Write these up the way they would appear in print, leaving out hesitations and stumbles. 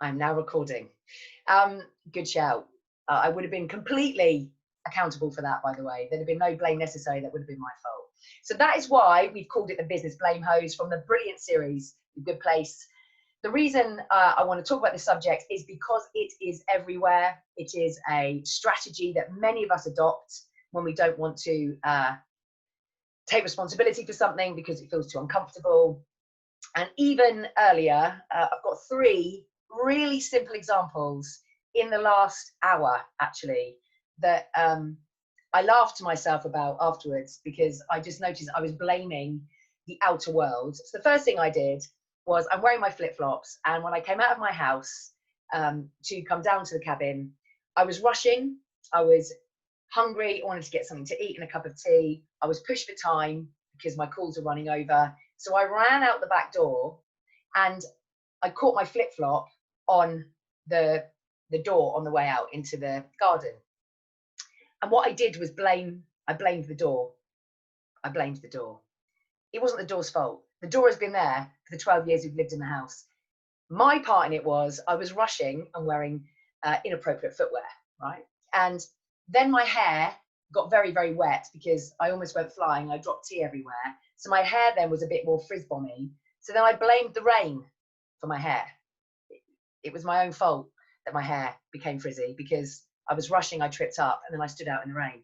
I'm now recording. Good shout. I would have been completely accountable for that, by the way. There'd have been no blame necessary. That would have been my fault. So that is why we've called it the Business Blame Hose from the brilliant series, The Good Place. The reason I want to talk about this subject is because it is everywhere. It is a strategy that many of us adopt when we don't want to take responsibility for something because it feels too uncomfortable. And even earlier, I've got 3 really simple examples in the last hour, actually, that I laughed to myself about afterwards because I just noticed I was blaming the outer world. So the first thing I did was I'm wearing my flip-flops, and when I came out of my house to come down to the cabin, I was rushing, I was hungry, I wanted to get something to eat and a cup of tea. I was pushed for time because my calls are running over. So I ran out the back door and I caught my flip-flop on the door on the way out into the garden. And what I did was I blamed the door. I blamed the door. It wasn't the door's fault. The door has been there for the 12 years we've lived in the house. My part in it was I was rushing and wearing inappropriate footwear, right? And then my hair got very, very wet because I almost went flying. I dropped tea everywhere. So my hair then was a bit more frizz-bomby. So then I blamed the rain for my hair. It was my own fault that my hair became frizzy because I was rushing, I tripped up, and then I stood out in the rain.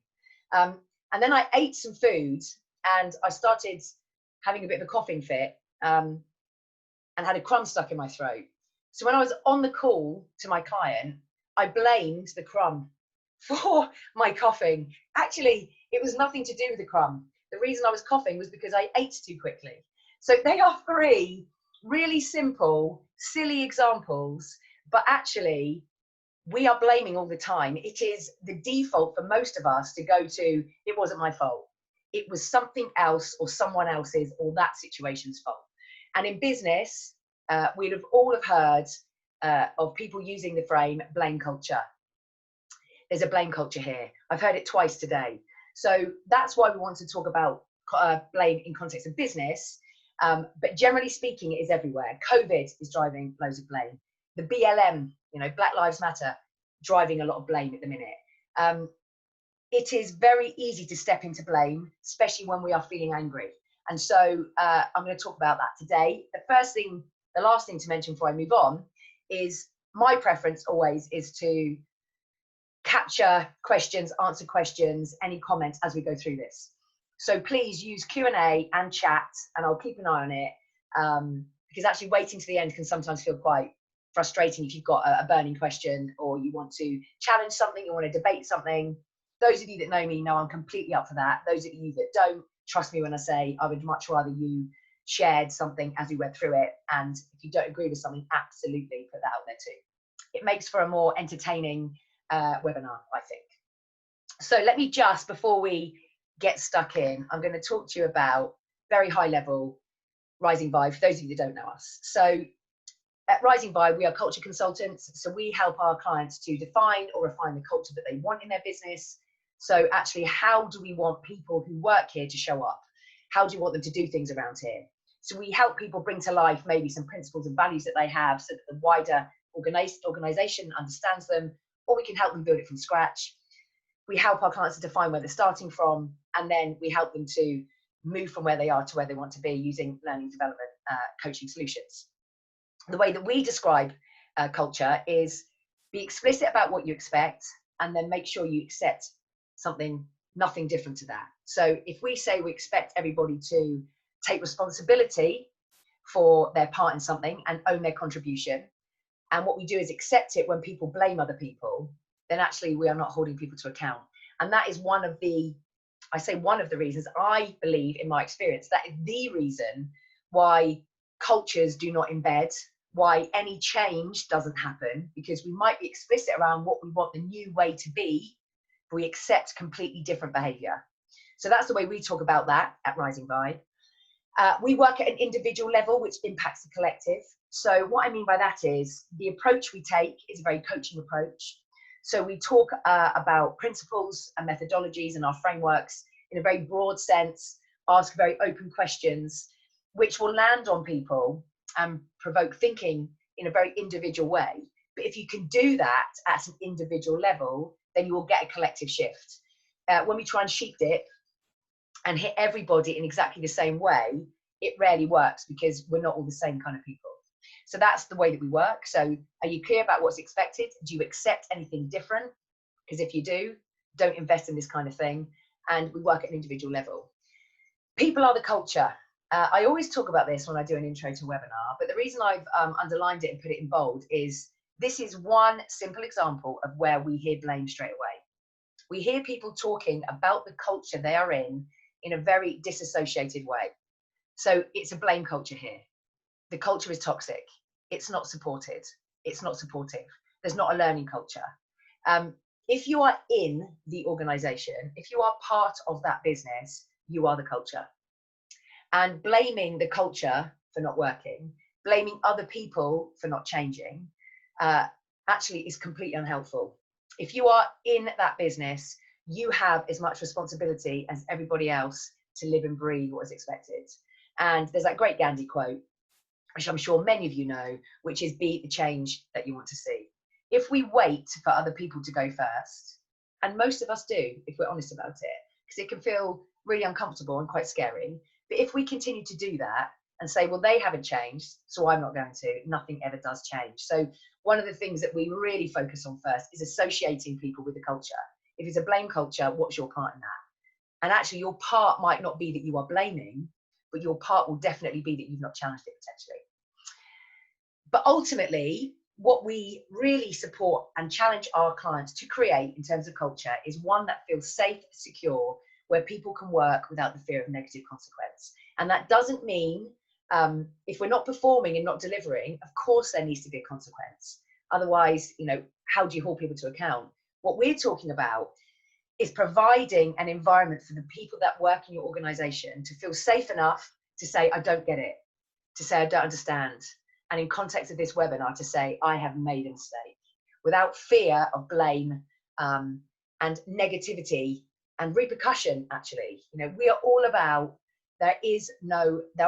And then I ate some food and I started having a bit of a coughing fit and had a crumb stuck in my throat. So when I was on the call to my client, I blamed the crumb for my coughing. Actually, it was nothing to do with the crumb. The reason I was coughing was because I ate too quickly. So they are 3 really simple, silly examples, but actually we are blaming all the time. It is the default for most of us to go to, it wasn't my fault. It was something else or someone else's or that situation's fault. And in business, we'd have all have heard of people using the frame blame culture. There's a blame culture here. I've heard it twice today. So that's why we want to talk about blame in context of business. But generally speaking, it is everywhere. COVID is driving loads of blame. The BLM, Black Lives Matter, driving a lot of blame at the minute. It is very easy to step into blame, especially when we are feeling angry. And so I'm going to talk about that today. The last thing to mention before I move on is my preference always is to capture questions, answer questions, any comments as we go through this. So please use Q&A and chat, and I'll keep an eye on it because actually waiting to the end can sometimes feel quite frustrating if you've got a burning question or you want to challenge something, you want to debate something. Those of you that know me know I'm completely up for that. Those of you that don't, trust me when I say I would much rather you shared something as we went through it. And if you don't agree with something, absolutely put that out there too. It makes for a more entertaining webinar, I think. So let me just, before we get stuck in, I'm going to talk to you about very high level Rising Vibe, for those of you that don't know us. So at Rising Vibe, we are culture consultants. So we help our clients to define or refine the culture that they want in their business. So actually, how do we want people who work here to show up? How do you want them to do things around here? So we help people bring to life maybe some principles and values that they have so that the wider organization understands them, or we can help them build it from scratch. We help our clients to define where they're starting from, and then we help them to move from where they are to where they want to be using learning development coaching solutions. The way that we describe culture is be explicit about what you expect, and then make sure you accept nothing different to that. So if we say we expect everybody to take responsibility for their part in something and own their contribution, and what we do is accept it when people blame other people, then actually we are not holding people to account. And that is one of the reasons I believe, in my experience, that is the reason why cultures do not embed, why any change doesn't happen, because we might be explicit around what we want the new way to be, but we accept completely different behavior. So that's the way we talk about that at Rising Vibe. We work at an individual level, which impacts the collective. So what I mean by that is the approach we take is a very coaching approach. So we talk about principles and methodologies and our frameworks in a very broad sense, ask very open questions, which will land on people and provoke thinking in a very individual way. But if you can do that at an individual level, then you will get a collective shift. When we try and sheep dip and hit everybody in exactly the same way, it rarely works because we're not all the same kind of people. So that's the way that we work. So are you clear about what's expected? Do you accept anything different? Because if you do, don't invest in this kind of thing. And we work at an individual level. People are the culture. I always talk about this when I do an intro to a webinar, but the reason I've underlined it and put it in bold is this is one simple example of where we hear blame straight away. We hear people talking about the culture they are in a very disassociated way. So it's a blame culture here. The culture is toxic. It's not supported. It's not supportive. There's not a learning culture. If you are in the organization, if you are part of that business, you are the culture. And blaming the culture for not working, blaming other people for not changing, actually is completely unhelpful. If you are in that business, you have as much responsibility as everybody else to live and breathe what is expected. And there's that great Gandhi quote, which I'm sure many of you know, which is be the change that you want to see. If we wait for other people to go first, and most of us do, if we're honest about it, because it can feel really uncomfortable and quite scary. But if we continue to do that and say, well, they haven't changed, so I'm not going to, nothing ever does change. So one of the things that we really focus on first is associating people with the culture. If it's a blame culture, what's your part in that? And actually your part might not be that you are blaming, but your part will definitely be that you've not challenged it potentially. But ultimately, what we really support and challenge our clients to create in terms of culture is one that feels safe, secure, where people can work without the fear of negative consequence. And that doesn't mean if we're not performing and not delivering, of course there needs to be a consequence. Otherwise, how do you hold people to account? What we're talking about is providing an environment for the people that work in your organization to feel safe enough to say, I don't get it, to say, I don't understand. And in context of this webinar, to say, I have made a mistake, without fear of blame and negativity and repercussion. Actually, we are all about, there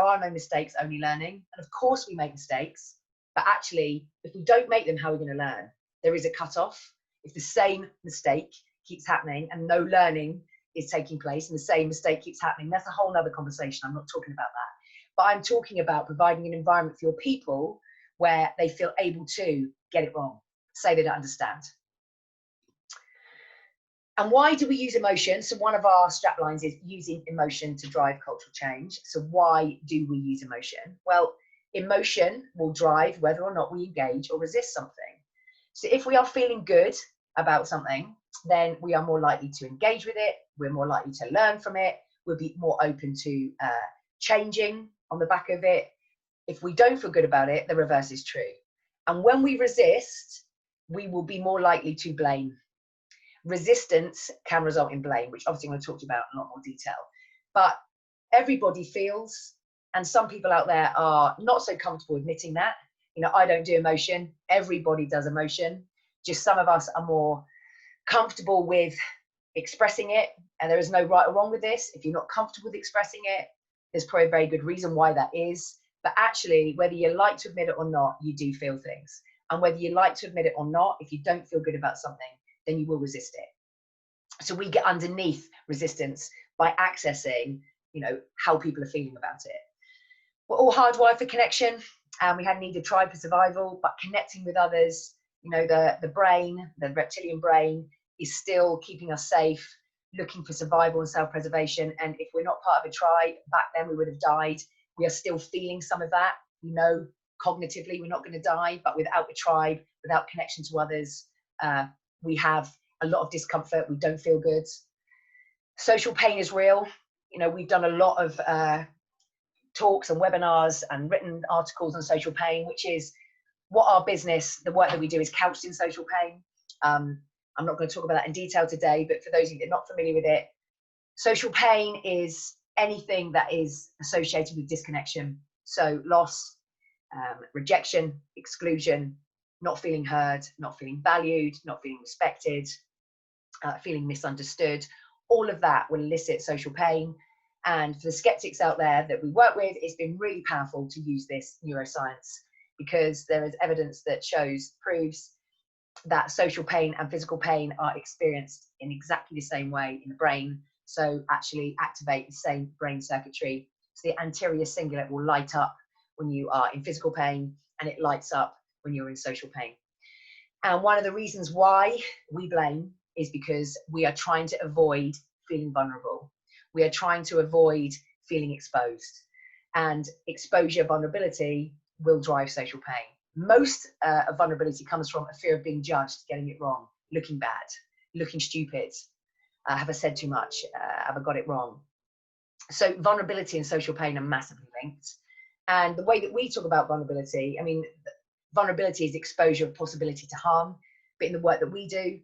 are no mistakes, only learning. And of course we make mistakes, but actually, if we don't make them, how are we going to learn? There is a cutoff. If the same mistake keeps happening and no learning is taking place and the same mistake keeps happening, that's a whole nother conversation. I'm not talking about that. But I'm talking about providing an environment for your people where they feel able to get it wrong, say they don't understand. And why do we use emotion? So one of our strap lines is using emotion to drive cultural change. So why do we use emotion? Well, emotion will drive whether or not we engage or resist something. So if we are feeling good about something, then we are more likely to engage with it. We're more likely to learn from it. We'll be more open to changing on the back of it. If we don't feel good about it, the reverse is true. And when we resist, we will be more likely to blame. Resistance can result in blame, which obviously I'm going to talk to you about in a lot more detail. But everybody feels, and some people out there are not so comfortable admitting that. I don't do emotion. Everybody does emotion. Just some of us are more comfortable with expressing it. And there is no right or wrong with this. If you're not comfortable with expressing it, there's probably a very good reason why that is. But actually, whether you like to admit it or not, you do feel things. And whether you like to admit it or not, if you don't feel good about something, then you will resist it. So we get underneath resistance by accessing, how people are feeling about it. We're all hardwired for connection, and we had need a tribe for survival, but connecting with others, the brain, the reptilian brain, is still keeping us safe, looking for survival and self-preservation. And if we're not part of a tribe, back then we would have died. We are still feeling some of that. Cognitively, we're not going to die, but without a tribe, without connection to others, we have a lot of discomfort. We don't feel good. Social pain is real. We've done a lot of talks and webinars and written articles on social pain, which is what our business, the work that we do, is couched in social pain. I'm not going to talk about that in detail today, but for those of you that are not familiar with it, social pain is anything that is associated with disconnection. So loss, rejection, exclusion, not feeling heard, not feeling valued, not feeling respected, feeling misunderstood. All of that will elicit social pain. And for the skeptics out there that we work with, it's been really powerful to use this neuroscience because there is evidence that proves that social pain and physical pain are experienced in exactly the same way in the brain. So actually activate the same brain circuitry. So the anterior cingulate will light up when you are in physical pain, and it lights up when you're in social pain. And one of the reasons why we blame is because we are trying to avoid feeling vulnerable. We are trying to avoid feeling exposed. And exposure vulnerability will drive social pain. Most of vulnerability comes from a fear of being judged, getting it wrong, looking bad, looking stupid. Have I said too much? Have I got it wrong? So vulnerability and social pain are massively linked. And the way that we talk about vulnerability, I mean, vulnerability is exposure of possibility to harm. But in the work that we do,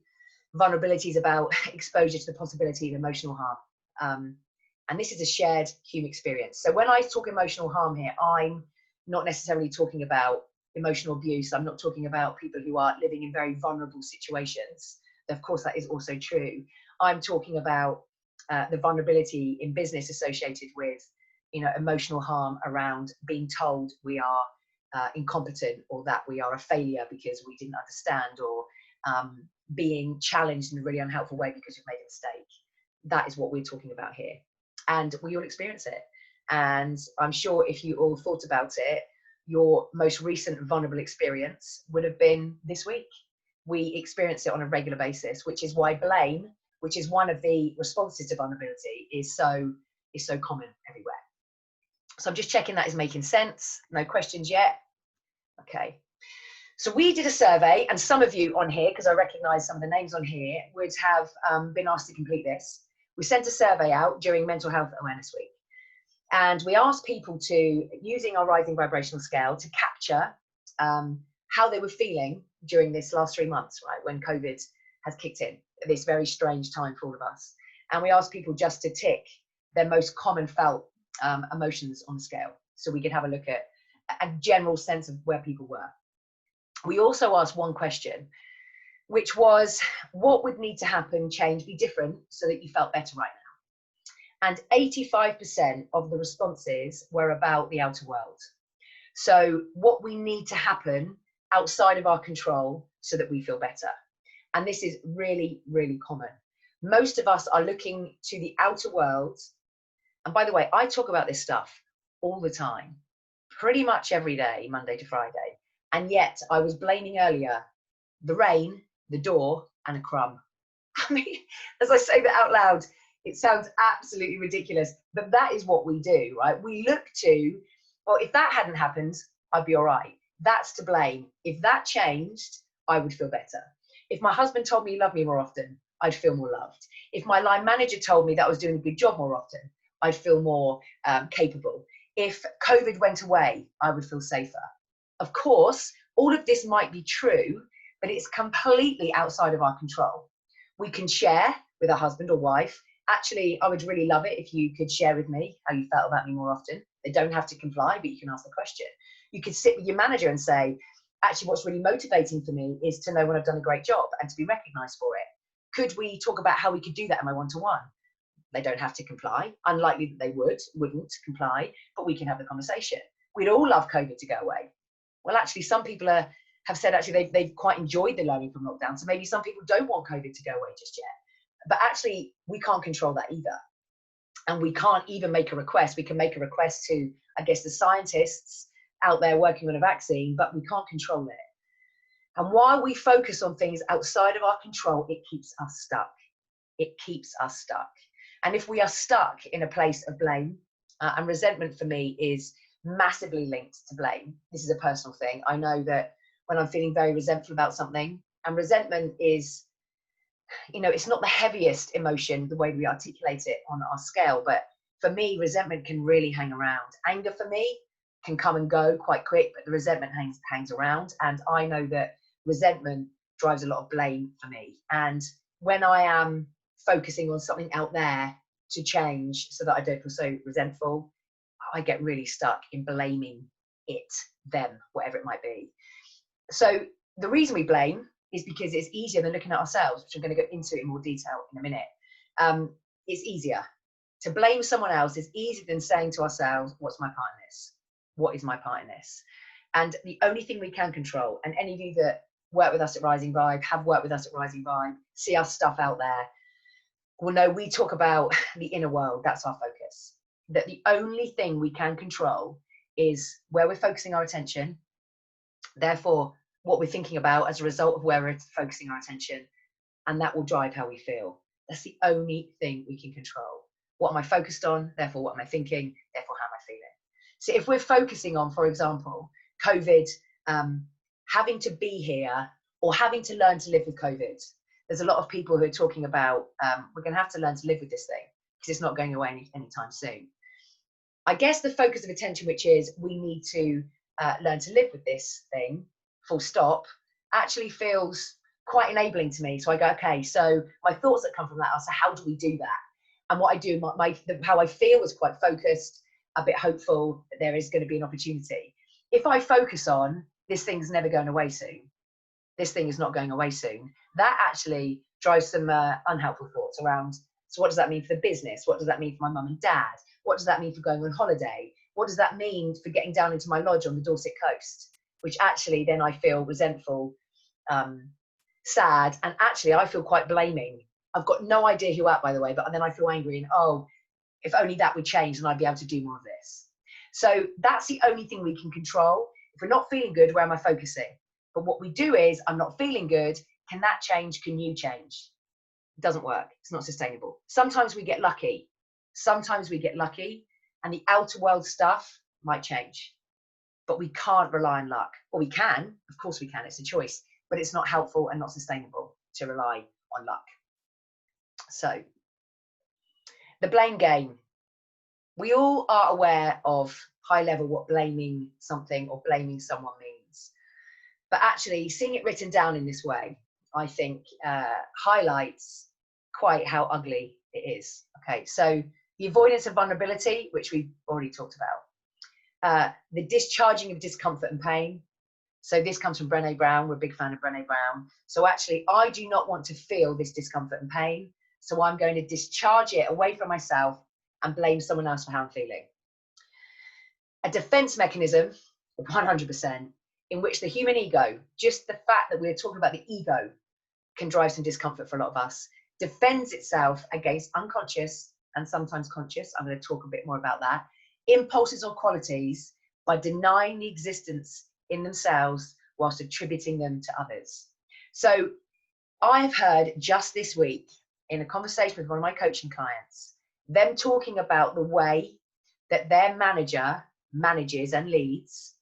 vulnerability is about exposure to the possibility of emotional harm. And this is a shared human experience. So when I talk emotional harm here, I'm not necessarily talking about emotional abuse. I'm not talking about people who are living in very vulnerable situations. Of course, that is also true. I'm talking about the vulnerability in business associated with, emotional harm around being told we are incompetent, or that we are a failure because we didn't understand, or being challenged in a really unhelpful way because we've made a mistake. That is what we're talking about here. And we all experience it. And I'm sure if you all thought about it, your most recent vulnerable experience would have been this week. We experience it on a regular basis, which is why blame, which is one of the responses to vulnerability, is so common everywhere. So I'm just checking that is making sense. No questions yet? Okay. So we did a survey, and some of you on here, because I recognize some of the names on here, would have been asked to complete this. We sent a survey out during Mental Health Awareness Week. And we asked people to, using our Rising Vibrational Scale, to capture how they were feeling during this last 3 months, right, when COVID has kicked in, this very strange time for all of us. And we asked people just to tick their most common felt emotions on the scale, so we could have a look at a general sense of where people were. We also asked one question, which was, what would need to happen, change, be different so that you felt better right now? And 85% of the responses were about the outer world. So what we need to happen outside of our control so that we feel better. And this is really, really common. Most of us are looking to the outer world. And by the way, I talk about this stuff all the time, pretty much every day, Monday to Friday. And yet I was blaming earlier the rain, the door, and a crumb. I mean, as I say that out loud, it sounds absolutely ridiculous, but that is what we do, right? We look to, well, if that hadn't happened, I'd be all right. That's to blame. If that changed, I would feel better. If my husband told me he loved me more often, I'd feel more loved. If my line manager told me that I was doing a good job more often, I'd feel more capable. If COVID went away, I would feel safer. Of course, all of this might be true, but it's completely outside of our control. We can share with our husband or wife, actually, I would really love it if you could share with me how you felt about me more often. They don't have to comply, but you can ask the question. You could sit with your manager and say, actually, what's really motivating for me is to know when I've done a great job and to be recognized for it. Could we talk about how we could do that in my one-to-one? They don't have to comply. Unlikely that they wouldn't comply, but we can have the conversation. We'd all love COVID to go away. Well, actually, some people have said actually they've quite enjoyed the learning from lockdown. So maybe some people don't want COVID to go away just yet. But actually, we can't control that either. And we can't even make a request. We can make a request to, I guess, the scientists out there working on a vaccine, but we can't control it. And while we focus on things outside of our control, it keeps us stuck. It keeps us stuck. And if we are stuck in a place of blame, and resentment for me is massively linked to blame. This is a personal thing. I know that when I'm feeling very resentful about something, and resentment is, it's not the heaviest emotion, the way we articulate it on our scale, but for me, resentment can really hang around. Anger for me can come and go quite quick, but the resentment hangs around. And I know that resentment drives a lot of blame for me. And when I am focusing on something out there to change so that I don't feel so resentful, I get really stuck in blaming it, them, whatever it might be. So the reason we blame is because it's easier than looking at ourselves, which I'm going to go into in more detail in a minute. It's easier. To blame someone else is easier than saying to ourselves, what's my part in this? What is my part in this? And the only thing we can control, and any of you that work with us at Rising Vibe, have worked with us at Rising Vibe, see our stuff out there, will know we talk about the inner world. That's our focus. That the only thing we can control is where we're focusing our attention. Therefore, what we're thinking about as a result of where we're focusing our attention, and that will drive how we feel. That's the only thing we can control. What am I focused on? Therefore, what am I thinking? Therefore, how am I feeling? So if we're focusing on, for example, COVID, having to be here or having to learn to live with COVID, there's a lot of people who are talking about, we're going to have to learn to live with this thing because it's not going away anytime soon. I guess the focus of attention, which is we need to learn to live with this thing, full stop, actually feels quite enabling to me. So I go, okay, so my thoughts that come from that are, so how do we do that? And what I do, how I feel is quite focused, a bit hopeful that there is going to be an opportunity. If I focus on this thing's never going away soon, this thing is not going away soon, that actually drives some unhelpful thoughts around, so what does that mean for the business? What does that mean for my mum and dad? What does that mean for going on holiday? What does that mean for getting down into my lodge on the Dorset coast? Which actually then I feel resentful, sad, and actually I feel quite blaming. I've got no idea who out, by the way, but then I feel angry and, oh, if only that would change and I'd be able to do more of this. So that's the only thing we can control. If we're not feeling good, where am I focusing? But what we do is, I'm not feeling good. Can that change? Can you change? It doesn't work. It's not sustainable. Sometimes we get lucky. Sometimes we get lucky and the outer world stuff might change. But we can't rely on luck. Or we can. Of course we can. It's a choice. But it's not helpful and not sustainable to rely on luck. So, the blame game. We all are aware of high level what blaming something or blaming someone means. But actually, seeing it written down in this way, I think highlights quite how ugly it is. Okay, so the avoidance of vulnerability, which we've already talked about. The discharging of discomfort and pain. So this comes from Brené Brown. We're a big fan of Brené Brown. So actually, I do not want to feel this discomfort and pain. So I'm going to discharge it away from myself and blame someone else for how I'm feeling. A defense mechanism, 100%, in which the human ego, just the fact that we're talking about the ego, can drive some discomfort for a lot of us, defends itself against unconscious and sometimes conscious, I'm going to talk a bit more about that, impulses or qualities by denying the existence in themselves whilst attributing them to others. So I've heard just this week in a conversation with one of my coaching clients, them talking about the way that their manager manages and leads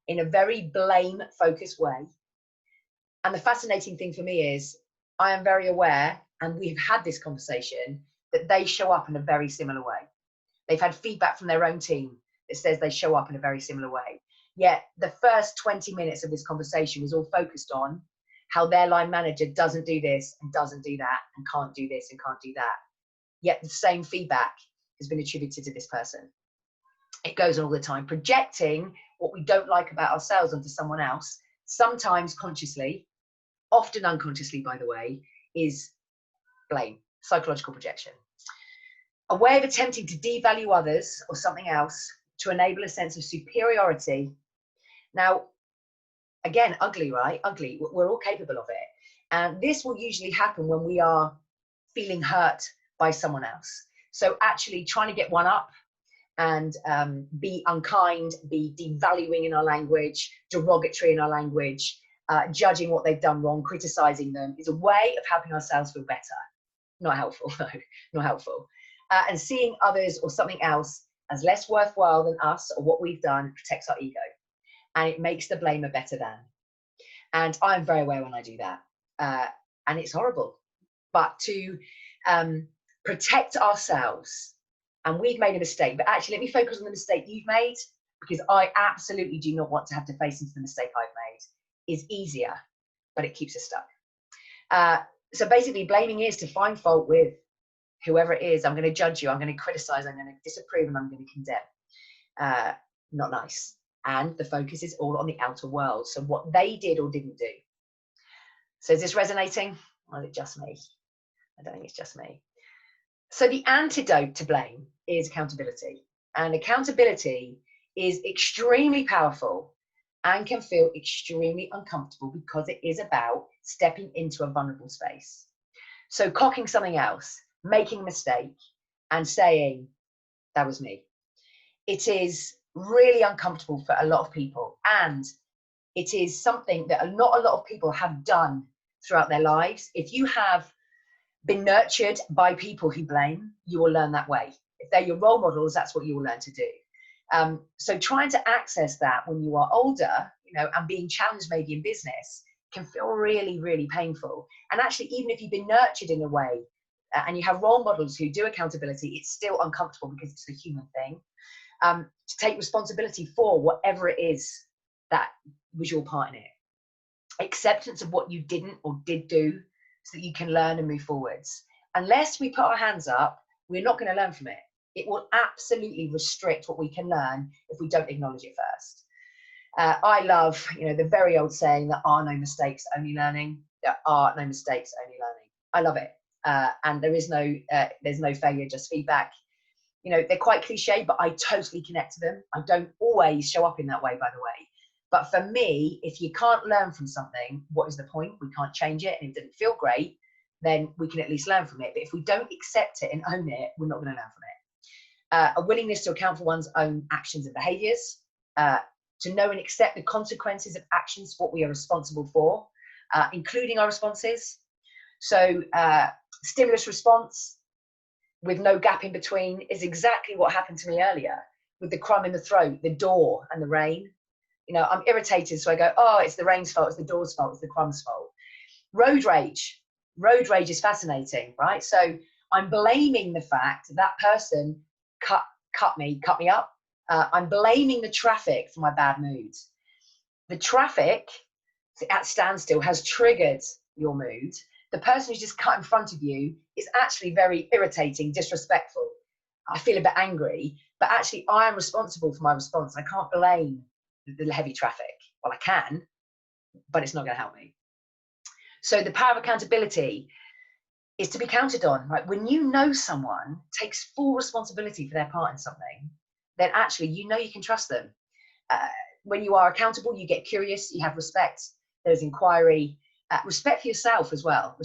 in a very blame-focused way. And the fascinating thing for me is I am very aware, and we've had this conversation, that they show up in a very similar way. They've had feedback from their own team that says they show up in a very similar way. Yet the first 20 minutes of this conversation was all focused on how their line manager doesn't do this and doesn't do that and can't do this and can't do that. Yet the same feedback has been attributed to this person. It goes on all the time, projecting what we don't like about ourselves onto someone else, sometimes consciously, often unconsciously, by the way, is blame, psychological projection. A way of attempting to devalue others or something else to enable a sense of superiority. Now, again, ugly, right? Ugly. We're all capable of it. And this will usually happen when we are feeling hurt by someone else. So actually trying to get one up and be unkind, be devaluing in our language, derogatory in our language, judging what they've done wrong, criticizing them, is a way of helping ourselves feel better. Not helpful, no, not helpful. And seeing others or something else as less worthwhile than us or what we've done protects our ego. And it makes the blamer better than. And I'm very aware when I do that. And it's horrible. But to protect ourselves, and we've made a mistake, but actually let me focus on the mistake you've made, because I absolutely do not want to have to face into the mistake I've made, is easier, but it keeps us stuck. So basically blaming is to find fault with whoever it is. I'm going to judge you, I'm going to criticize, I'm going to disapprove, and I'm going to condemn. Not nice. And the focus is all on the outer world. So what they did or didn't do. So is this resonating? Or is it just me? I don't think it's just me. So the antidote to blame is accountability. And accountability is extremely powerful and can feel extremely uncomfortable because it is about stepping into a vulnerable space. So cocking something else, making a mistake, and saying, that was me. It is really uncomfortable for a lot of people, and it is something that not a lot of people have done throughout their lives. If you have been nurtured by people who blame, you will learn that way. If they're your role models, that's what you will learn to do. So trying to access that when you are older, and being challenged maybe in business can feel really, really painful. And actually, even if you've been nurtured in a way and you have role models who do accountability, it's still uncomfortable because it's the human thing. To take responsibility for whatever it is that was your part in it. Acceptance of what you didn't or did do so that you can learn and move forwards. Unless we put our hands up, we're not going to learn from it. It will absolutely restrict what we can learn if we don't acknowledge it first. I love, the very old saying, there are no mistakes, only learning. There are no mistakes, only learning. I love it. And there's no failure, just feedback. They're quite cliche, but I totally connect to them. I don't always show up in that way, by the way. But for me, if you can't learn from something, what is the point? We can't change it, and it didn't feel great, then we can at least learn from it. But if we don't accept it and own it, we're not going to learn from it. A willingness to account for one's own actions and behaviors, to know and accept the consequences of actions, what we are responsible for, including our responses. So stimulus response with no gap in between is exactly what happened to me earlier with the crumb in the throat, the door and the rain. I'm irritated, so I go, oh, it's the rain's fault, it's the door's fault, it's the crumb's fault. Road rage is fascinating, right? So I'm blaming the fact that person cut me up. I'm blaming the traffic for my bad mood. The traffic at standstill has triggered your mood. The person who's just cut in front of you is actually very irritating, disrespectful. I feel a bit angry, but actually I am responsible for my response. I can't blame the heavy traffic. Well, I can, but it's not going to help me. So the power of accountability is to be counted on, right? When you know someone takes full responsibility for their part in something, then actually you can trust them. When you are accountable, you get curious, you have respect, there's inquiry, respect for yourself as well.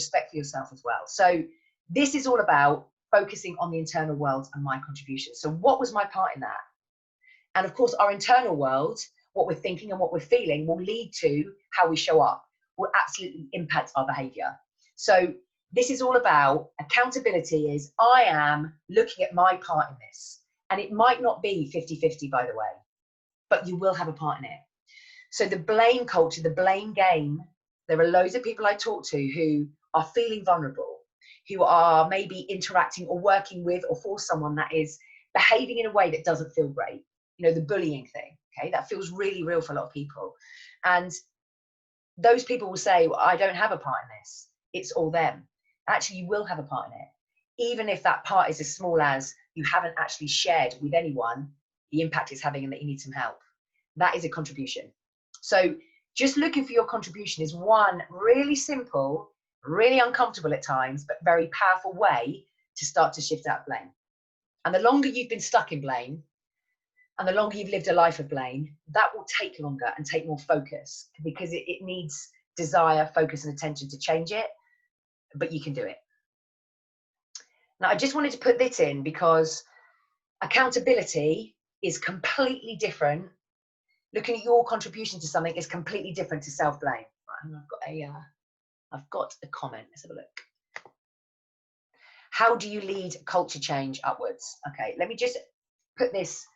So this is all about focusing on the internal world and my contribution. So what was my part in that? And of course, our internal world, what we're thinking and what we're feeling, will lead to how we show up, will absolutely impact our behavior. So this is all about accountability. Is I am looking at my part in this. And it might not be 50-50, by the way, but you will have a part in it. So the blame culture, the blame game, there are loads of people I talk to who are feeling vulnerable, who are maybe interacting or working with or for someone that is behaving in a way that doesn't feel great. The bullying thing, okay, that feels really real for a lot of people. And those people will say, well, I don't have a part in this. It's all them. Actually, you will have a part in it. Even if that part is as small as you haven't actually shared with anyone the impact it's having and that you need some help. That is a contribution. So just looking for your contribution is one really simple, really uncomfortable at times, but very powerful way to start to shift out blame. And the longer you've been stuck in blame, and the longer you've lived a life of blame, that will take longer and take more focus, because it needs desire, focus, and attention to change it, but you can do it. Now, I just wanted to put this in because accountability is completely different. Looking at your contribution to something is completely different to self-blame. Right, and I've got a comment. Let's have a look. How do you lead culture change upwards? Okay, let me just put this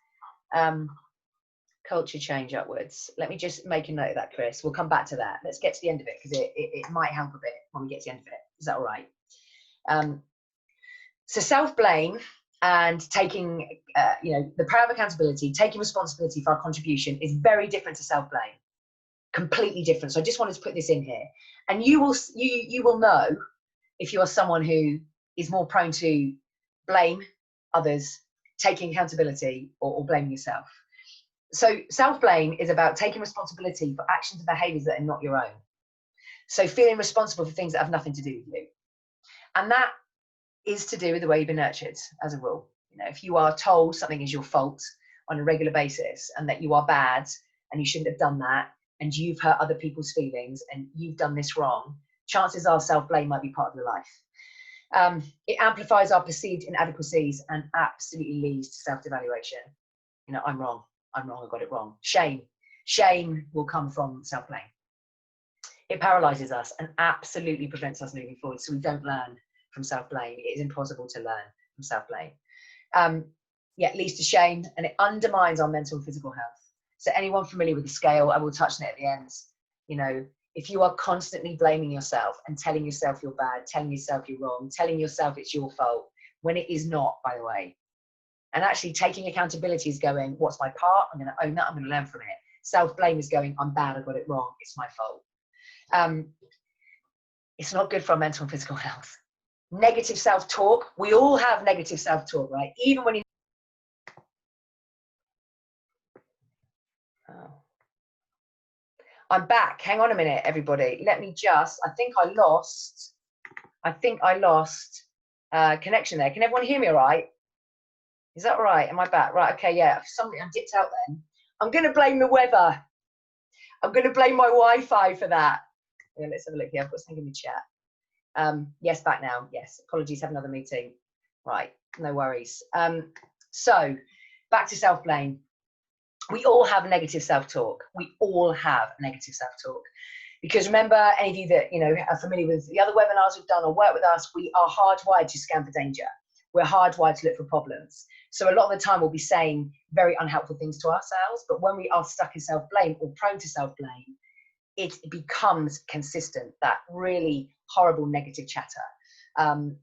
culture change upwards. Let me just make a note of that, Chris. We'll come back to that. Let's get to the end of it because it might help a bit when we get to the end of it. Is that all right? So self-blame and taking, the power of accountability, taking responsibility for our contribution is very different to self-blame. Completely different. So I just wanted to put this in here. And you will know if you are someone who is more prone to blame others, taking accountability, or blaming yourself. So self-blame is about taking responsibility for actions and behaviors that are not your own. So feeling responsible for things that have nothing to do with you. And that is to do with the way you've been nurtured, as a rule. If you are told something is your fault on a regular basis and that you are bad and you shouldn't have done that, and you've hurt other people's feelings, and you've done this wrong, chances are self-blame might be part of your life. It amplifies our perceived inadequacies and absolutely leads to self-devaluation. You know, I'm wrong, I got it wrong. Shame will come from self-blame. It paralyzes us and absolutely prevents us moving forward. So we don't learn from self-blame. It is impossible to learn from self-blame. Yeah, it leads to shame, and it undermines our mental and physical health. So anyone familiar with the scale, I will touch on it at the end. You know, if you are constantly blaming yourself and telling yourself you're bad, telling yourself you're wrong, telling yourself it's your fault, when it is not, by the way, and actually taking accountability is going, what's my part? I'm going to own that. I'm going to learn from it. Self-blame is going, I'm bad. I got it wrong. It's my fault. It's not good for our mental and physical health. Negative self-talk. We all have negative self-talk, right? Even when you... Oh. I'm back. Hang on a minute, everybody. Let me just... I think I lost connection there. Can everyone hear me all right? Is that all right? Am I back? Right, okay, yeah. For some reason, I dipped out then. I'm going to blame the weather. I'm going to blame my Wi-Fi for that. Yeah, let's have a look here. I've got something in the chat. Yes, back now. Yes, apologies, have another meeting. Right, no worries. So, back to self-blame. We all have negative self-talk. We all have negative self-talk. Because remember, any of you that, you know, are familiar with the other webinars we've done or work with us, we are hardwired to scan for danger. We're hardwired to look for problems. So a lot of the time we'll be saying very unhelpful things to ourselves, but when we are stuck in self-blame or prone to self-blame, it becomes consistent, that really horrible negative chatter. And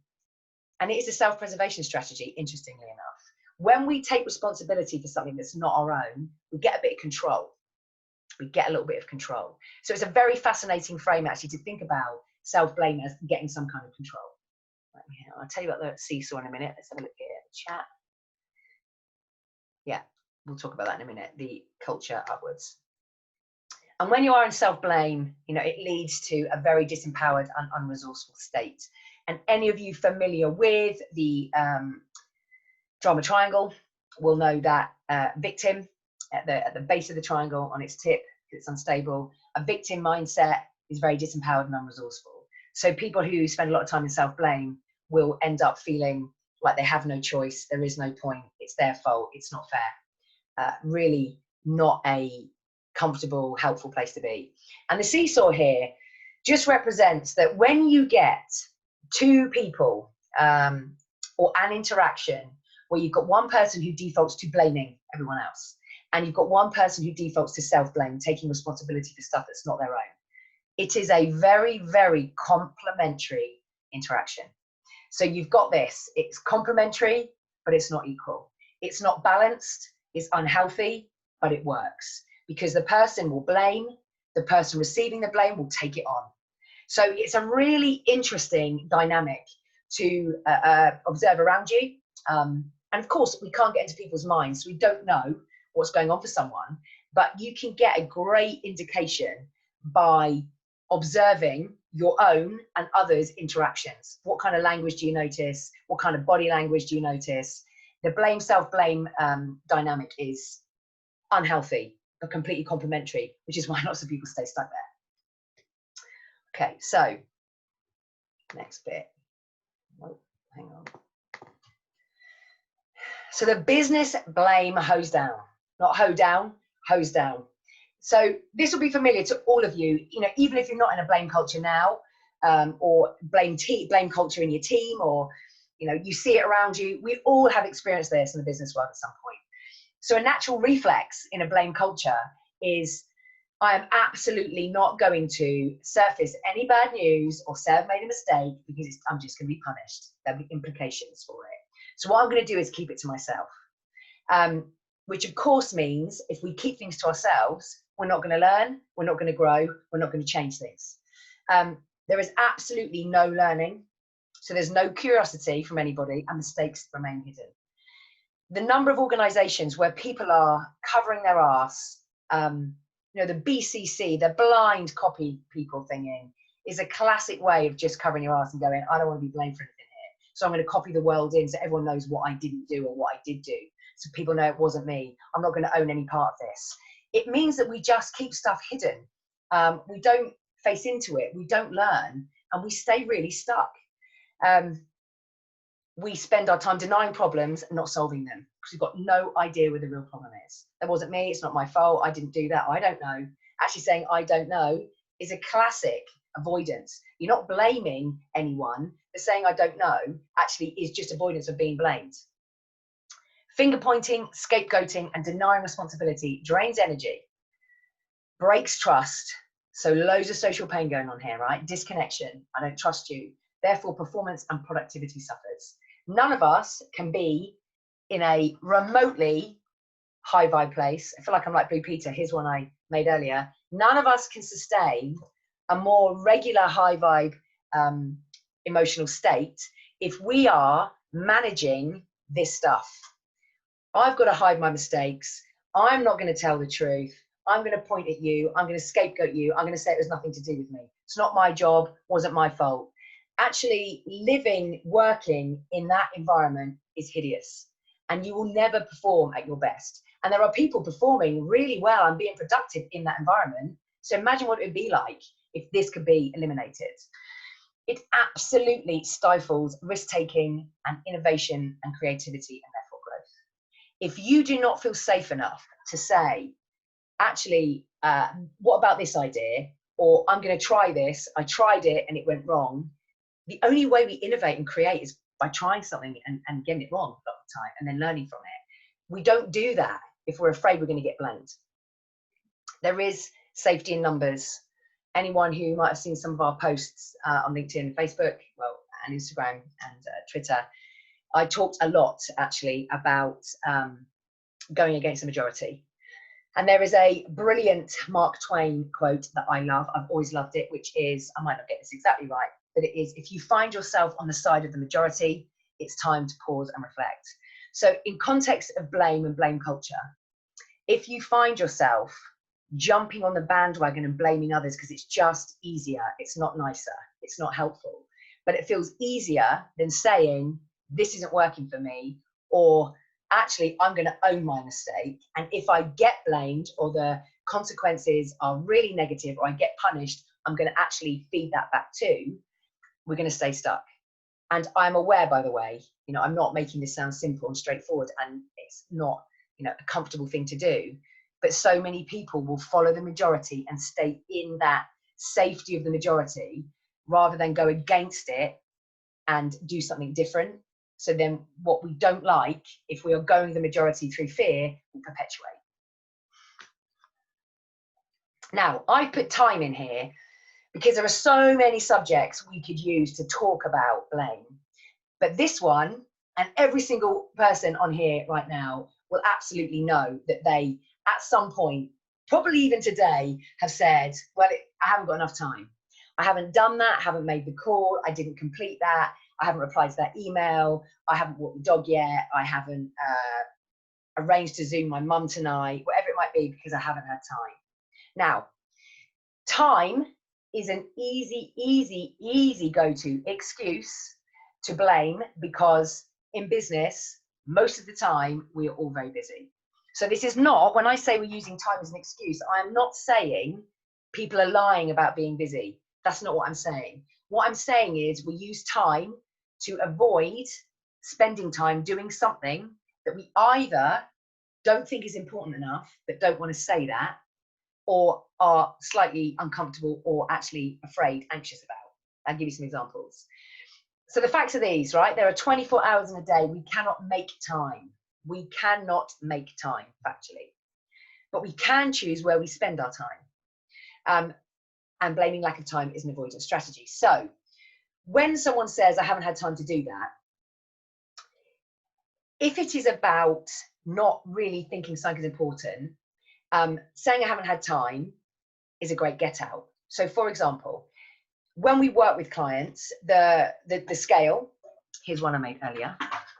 it is a self-preservation strategy, interestingly enough. When we take responsibility for something that's not our own, we get a bit of control. We get a little bit of control. So it's a very fascinating frame actually to think about self-blame as getting some kind of control. I'll tell you about the seesaw in a minute. Let's have a look here at the chat. Yeah, we'll talk about that in a minute, the culture upwards. And when you are in self-blame, you know, it leads to a very disempowered and unresourceful state. And any of you familiar with the drama triangle will know that victim at the base of the triangle on its tip, it's unstable. A victim mindset is very disempowered and unresourceful. So people who spend a lot of time in self-blame will end up feeling like they have no choice, there is no point, it's their fault, it's not fair. Really not a comfortable, helpful place to be. And the seesaw here just represents that when you get two people or an interaction where you've got one person who defaults to blaming everyone else, and you've got one person who defaults to self-blame, taking responsibility for stuff that's not their own, it is a very, very complementary interaction. So you've got this, it's complementary, but it's not equal. It's not balanced, it's unhealthy, but it works. Because the person will blame, the person receiving the blame will take it on. So it's a really interesting dynamic to observe around you. And of course, we can't get into people's minds, so we don't know what's going on for someone, but you can get a great indication by observing your own and others' interactions. What kind of language do you notice? What kind of body language do you notice? The blame, self-blame dynamic is unhealthy, but completely complementary, which is why lots of people stay stuck there. Okay, so next bit. Oh, hang on. So the business blame hose down, not hoe down, hose down. So this will be familiar to all of you, you know, even if you're not in a blame culture now, or blame culture in your team, or, you know, you see it around you. We all have experienced this in the business world at some point. So a natural reflex in a blame culture is, I am absolutely not going to surface any bad news or say I've made a mistake because I'm just going to be punished. There'll be implications for it. So what I'm going to do is keep it to myself. Which of course means if we keep things to ourselves, we're not going to learn, we're not going to grow, we're not going to change things. There is absolutely no learning, so there's no curiosity from anybody, and mistakes remain hidden. The number of organizations where people are covering their arse, you know, the BCC, the blind copy people thing is a classic way of just covering your arse and going, I don't want to be blamed for anything here. So I'm going to copy the world in so everyone knows what I didn't do or what I did do. So people know it wasn't me. I'm not going to own any part of this. It means that we just keep stuff hidden. We don't face into it. We don't learn, and we stay really stuck. We spend our time denying problems and not solving them because we've got no idea where the real problem is. That wasn't me. It's not my fault. I didn't do that. I don't know. Actually saying I don't know is a classic avoidance. You're not blaming anyone. The saying I don't know actually is just avoidance of being blamed. Finger pointing, scapegoating, and denying responsibility drains energy, breaks trust. So loads of social pain going on here, right? Disconnection. I don't trust you. Therefore, performance and productivity suffers. None of us can be in a remotely high vibe place. I feel like I'm like Blue Peter. Here's one I made earlier. None of us can sustain a more regular high vibe emotional state if we are managing this stuff. I've got to hide my mistakes. I'm not going to tell the truth. I'm going to point at you. I'm going to scapegoat you. I'm going to say it was nothing to do with me. It's not my job. Wasn't my fault. Actually living, working in that environment is hideous, and you will never perform at your best. And there are people performing really well and being productive in that environment. So imagine what it would be like if this could be eliminated. It absolutely stifles risk-taking and innovation and creativity and therefore growth. If you do not feel safe enough to say, actually, what about this idea? Or I'm going to try this. I tried it and it went wrong. The only way we innovate and create is by trying something and getting it wrong a lot of the time and then learning from it. We don't do that if we're afraid we're going to get blamed. There is safety in numbers. Anyone who might have seen some of our posts on LinkedIn, Facebook, well, and Instagram and Twitter, I talked a lot actually about going against the majority. And there is a brilliant Mark Twain quote that I love. I've always loved it, which is, I might not get this exactly right, but it is, if you find yourself on the side of the majority, it's time to pause and reflect. So in context of blame and blame culture, if you find yourself jumping on the bandwagon and blaming others because it's just easier, it's not nicer, it's not helpful, but it feels easier than saying, this isn't working for me, or actually, I'm going to own my mistake. And if I get blamed or the consequences are really negative or I get punished, I'm going to actually feed that back too. We're going to stay stuck. And I'm aware, by the way, you know, I'm not making this sound simple and straightforward, and it's not, you know, a comfortable thing to do. But so many people will follow the majority and stay in that safety of the majority rather than go against it and do something different. So then what we don't like, if we are going the majority through fear, will perpetuate. Now, I put time in here because there are so many subjects we could use to talk about blame. But this one, and every single person on here right now will absolutely know that they, at some point, probably even today, have said, well, I haven't got enough time. I haven't done that, I haven't made the call, I didn't complete that, I haven't replied to that email, I haven't walked the dog yet, I haven't arranged to Zoom my mum tonight, whatever it might be, because I haven't had time. Now, time is an easy go-to excuse to blame, because in business, most of the time, we are all very busy. So this is not, when I say we're using time as an excuse, I am not saying people are lying about being busy. That's not what I'm saying. What I'm saying is we use time to avoid spending time doing something that we either don't think is important enough, but don't want to say that, or are slightly uncomfortable or actually afraid, anxious about. I'll give you some examples. So the facts are these, right? There are 24 hours in a day. We cannot make time. We cannot make time, factually. But we can choose where we spend our time. And blaming lack of time is an avoidance strategy. So when someone says, I haven't had time to do that, if it is about not really thinking something is important, saying I haven't had time is a great get out. So for example, when we work with clients, the scale, here's one I made earlier.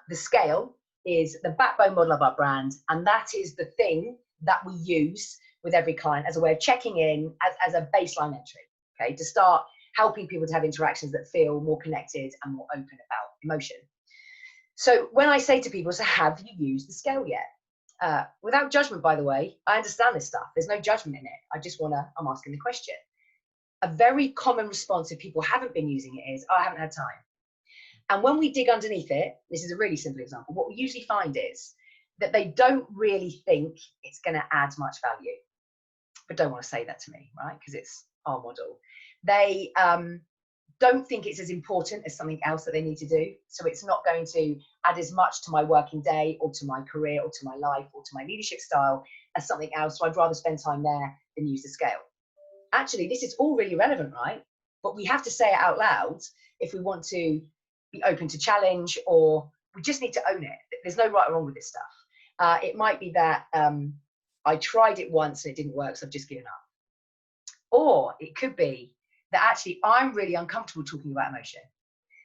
The scale is the backbone model of our brand. And that is the thing that we use with every client as a way of checking in as a baseline entry, okay, to start helping people to have interactions that feel more connected and more open about emotion. So when I say to people, so have you used the scale yet? without judgment, by the way. I understand this stuff. There's no judgment in it. I'm asking the question. A very common response if people haven't been using it is, oh, I haven't had time. And when we dig underneath it, this is a really simple example, what we usually find is that they don't really think it's going to add much value. But don't want to say that to me, right? Because it's our model. They don't think it's as important as something else that they need to do. So it's not going to add as much to my working day or to my career or to my life or to my leadership style as something else. So I'd rather spend time there than use the scale. Actually, this is all really relevant, right? But we have to say it out loud if we want to be open to challenge, or we just need to own it. There's no right or wrong with this stuff. It might be that I tried it once and it didn't work, so I've just given up. Or it could be that actually I'm really uncomfortable talking about emotion.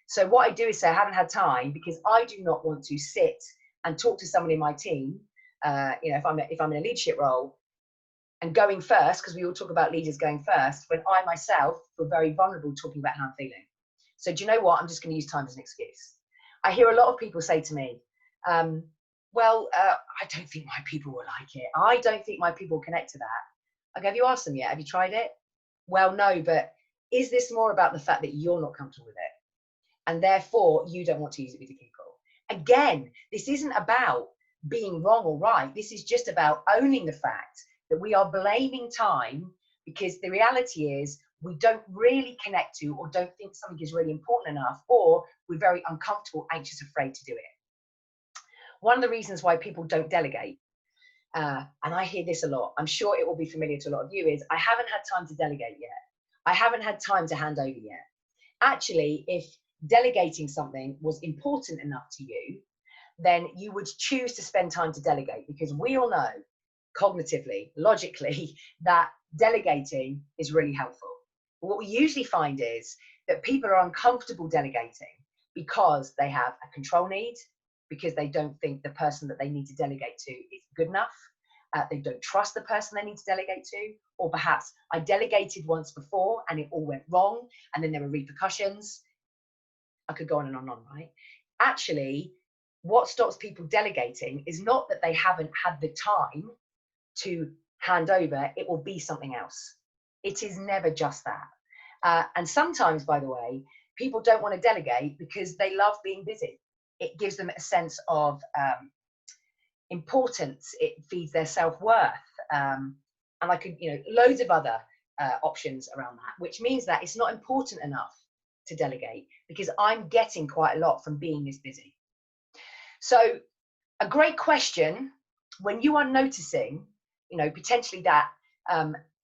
So what I do is say I haven't had time because I do not want to sit and talk to someone in my team. If I'm in a leadership role and going first, because we all talk about leaders going first, when I myself feel very vulnerable talking about how I'm feeling. So do you know what? I'm just going to use time as an excuse. I hear a lot of people say to me, I don't think my people will like it. I don't think my people will connect to that. Okay, have you asked them yet? Have you tried it? Well, no, but is this more about the fact that you're not comfortable with it and therefore you don't want to use it with your people? Again, this isn't about being wrong or right. This is just about owning the fact that we are blaming time because the reality is we don't really connect to or don't think something is really important enough, or we're very uncomfortable, anxious, afraid to do it. One of the reasons why people don't delegate, and I hear this a lot, I'm sure it will be familiar to a lot of you, is I haven't had time to delegate yet. I haven't had time to hand over yet. Actually, if delegating something was important enough to you, then you would choose to spend time to delegate, because we all know cognitively, logically, that delegating is really helpful. But what we usually find is that people are uncomfortable delegating because they have a control need, because they don't think the person that they need to delegate to is good enough. They don't trust the person they need to delegate to, or perhaps I delegated once before and it all went wrong and then there were repercussions. I could go on and on, right? Actually, what stops people delegating is not that they haven't had the time to hand over, it will be something else. It is never just that. And sometimes, by the way, people don't want to delegate because they love being busy. It gives them a sense of importance. It feeds their self-worth. And I could, loads of other options around that, which means that it's not important enough to delegate because I'm getting quite a lot from being this busy. So a great question when you are noticing, potentially that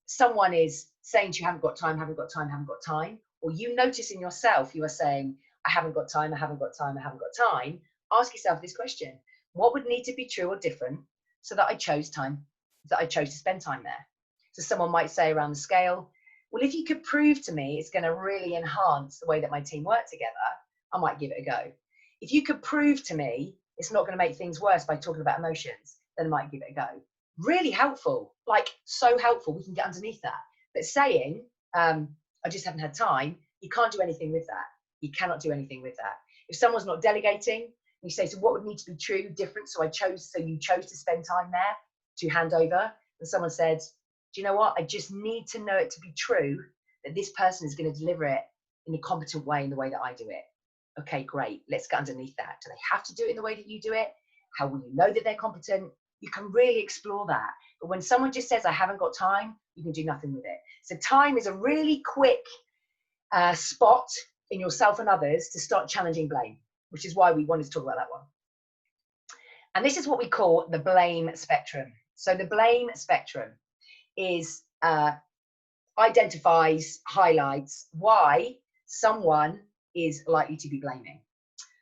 someone is saying to you, haven't got time, haven't got time, haven't got time, or you notice in yourself, you are saying, I haven't got time, I haven't got time, I haven't got time. Ask yourself this question: what would need to be true or different so that I chose to spend time there? So someone might say around the scale, well, if you could prove to me it's going to really enhance the way that my team work together, I might give it a go. If you could prove to me it's not going to make things worse by talking about emotions, then I might give it a go. Really helpful, like so helpful. We can get underneath that. But saying, I just haven't had time, you can't do anything with that. You cannot do anything with that. If someone's not delegating, you say, so what would need to be true, different? So you chose to spend time there to hand over. And someone said, do you know what? I just need to know it to be true that this person is going to deliver it in a competent way, in the way that I do it. Okay, great. Let's get underneath that. Do they have to do it in the way that you do it? How will you know that they're competent? You can really explore that. But when someone just says, I haven't got time, you can do nothing with it. So time is a really quick spot in yourself and others to start challenging blame, which is why we wanted to talk about that one. And this is what we call the blame spectrum. So the blame spectrum is identifies, highlights why someone is likely to be blaming.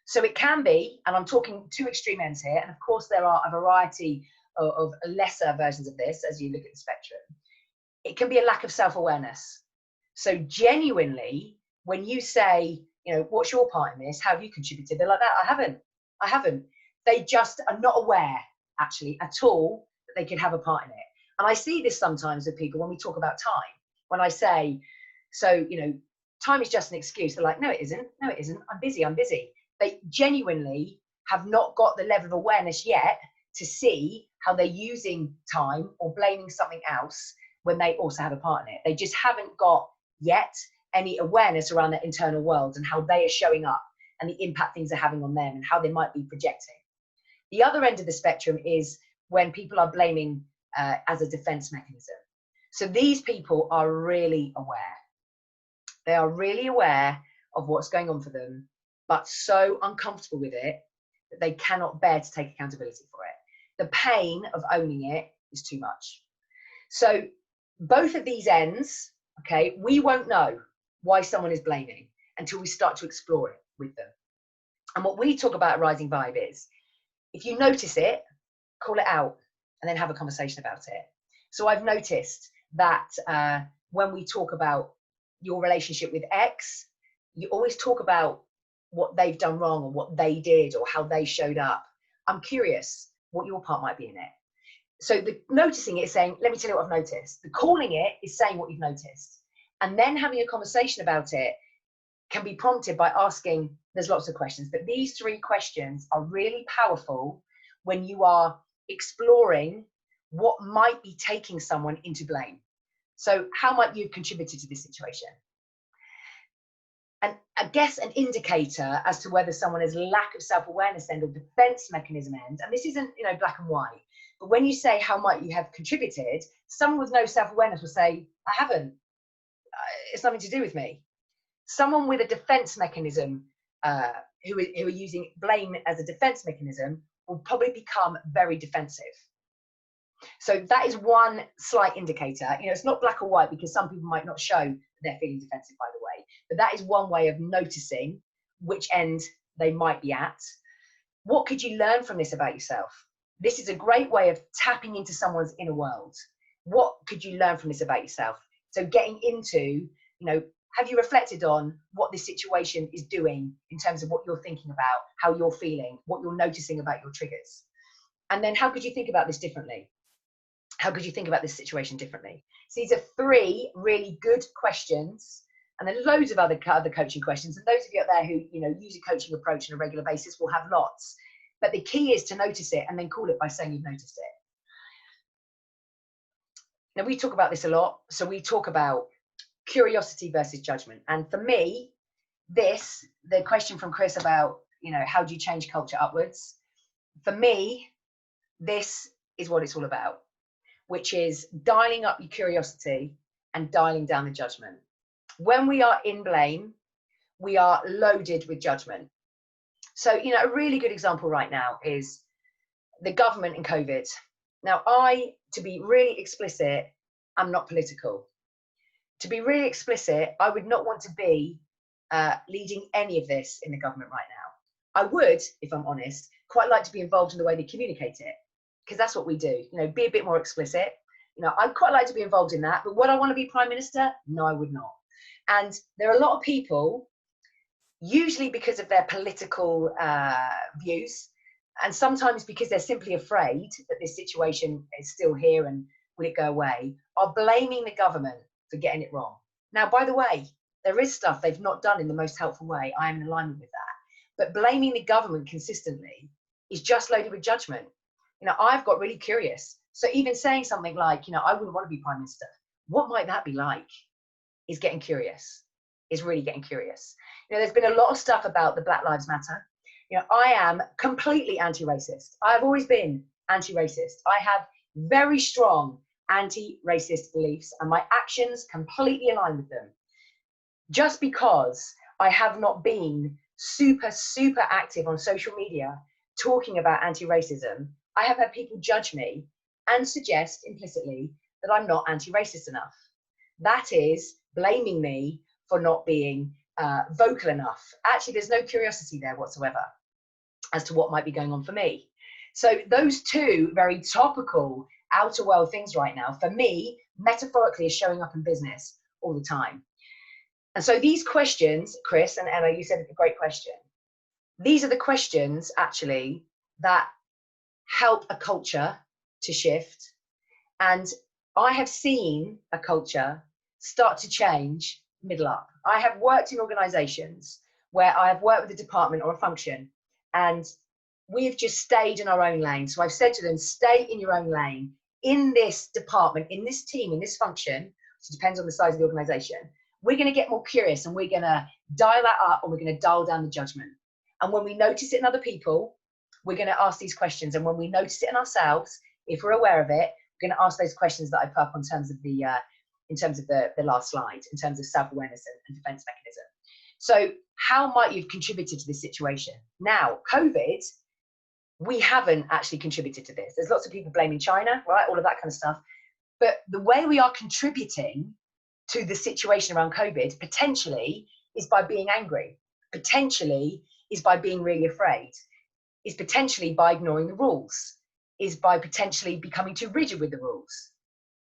So it can be, and I'm talking two extreme ends here, and of course there are a variety of lesser versions of this as you look at the spectrum. It can be a lack of self-awareness. So genuinely, when you say, what's your part in this? How have you contributed? They're like that. I haven't. They just are not aware, actually, at all, that they could have a part in it. And I see this sometimes with people when we talk about time. When I say, time is just an excuse. They're like, no, it isn't. No, it isn't. I'm busy. They genuinely have not got the level of awareness yet to see how they're using time or blaming something else when they also have a part in it. They just haven't got yet any awareness around their internal world and how they are showing up and the impact things are having on them and how they might be projecting. The other end of the spectrum is when people are blaming as a defense mechanism. So these people are really aware. They are really aware of what's going on for them, but so uncomfortable with it that they cannot bear to take accountability for it. The pain of owning it is too much. So both of these ends, okay, we won't know why someone is blaming until we start to explore it with them. And what we talk about at Rising Vibe is, if you notice it, call it out and then have a conversation about it. So I've noticed that when we talk about your relationship with X, you always talk about what they've done wrong or what they did or how they showed up. I'm curious what your part might be in it. So the noticing it is saying, let me tell you what I've noticed. The calling it is saying what you've noticed. And then having a conversation about it can be prompted by asking, there's lots of questions, but these 3 questions are really powerful when you are exploring what might be taking someone into blame. So how might you have contributed to this situation? And I guess an indicator as to whether someone has lack of self-awareness end or defense mechanism end, and this isn't, you know, black and white, but when you say how might you have contributed, someone with no self-awareness will say, I haven't, it's nothing to do with me. Someone with a defense mechanism who are using blame as a defense mechanism will probably become very defensive. So that is one slight indicator. You know, it's not black or white because some people might not show they're feeling defensive, by the way, but that is one way of noticing which end they might be at. What could you learn from this about yourself? This is a great way of tapping into someone's inner world. What could you learn from this about yourself? So getting into, you know, have you reflected on what this situation is doing in terms of what you're thinking about, how you're feeling, what you're noticing about your triggers? And then how could you think about this differently? How could you think about this situation differently? So these are 3 really good questions, and then loads of other coaching questions. And those of you out there who, you know, use a coaching approach on a regular basis will have lots. But the key is to notice it and then call it by saying you've noticed it. Now we talk about this a lot. So we talk about curiosity versus judgment. And for me, the question from Chris about, you know, how do you change culture upwards? For me, this is what it's all about, which is dialing up your curiosity and dialing down the judgment. When we are in blame, we are loaded with judgment. So, you know, a really good example right now is the government and COVID. Now, to be really explicit, I'm not political. To be really explicit, I would not want to be leading any of this in the government right now. I would, if I'm honest, quite like to be involved in the way they communicate it, because that's what we do. You know, be a bit more explicit. You know, I'd quite like to be involved in that, but would I want to be Prime Minister? No, I would not. And there are a lot of people, usually because of their political views, and sometimes because they're simply afraid that this situation is still here and will it go away, are blaming the government for getting it wrong. Now, by the way, there is stuff they've not done in the most helpful way. I am in alignment with that. But blaming the government consistently is just loaded with judgment. You know, I've got really curious. So even saying something like, you know, I wouldn't want to be Prime Minister. What might that be like? Is getting curious, is really getting curious. You know, there's been a lot of stuff about the Black Lives Matter. You know, I am completely anti-racist. I've always been anti-racist. I have very strong anti-racist beliefs and my actions completely align with them. Just because I have not been super active on social media talking about anti-racism, I have had people judge me and suggest implicitly that I'm not anti-racist enough. That is blaming me for not being vocal enough. Actually, there's no curiosity there whatsoever as to what might be going on for me. So those 2 very topical outer world things right now, for me, metaphorically, is showing up in business all the time. And so these questions, Chris and Emma, you said a great question. These are the questions actually that help a culture to shift. And I have seen a culture start to change middle up. I have worked in organizations where I have worked with a department or a function, and we've just stayed in our own lane. So I've said to them, stay in your own lane in this department, in this team, in this function. It depends on the size of the organization. We're going to get more curious and we're going to dial that up, and we're going to dial down the judgment. And when we notice it in other people, we're going to ask these questions. And when we notice it in ourselves, if we're aware of it, we're going to ask those questions that I put up in terms of the last slide, in terms of self-awareness and defense mechanism. So how might you have contributed to this situation? Now, COVID, we haven't actually contributed to this. There's lots of people blaming China, right? All of that kind of stuff. But the way we are contributing to the situation around COVID potentially is by being angry, potentially is by being really afraid, is potentially by ignoring the rules, is by potentially becoming too rigid with the rules.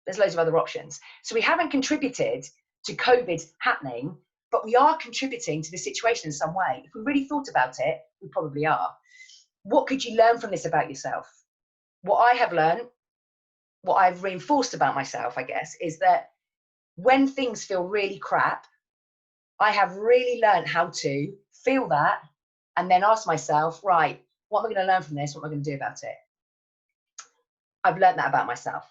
There's loads of other options. So we haven't contributed to COVID happening, but we are contributing to the situation in some way. If we really thought about it, we probably are. What could you learn from this about yourself? What I have learned, what I've reinforced about myself, I guess, is that when things feel really crap, I have really learned how to feel that and then ask myself, right, what am I going to learn from this? What am I going to do about it? I've learned that about myself.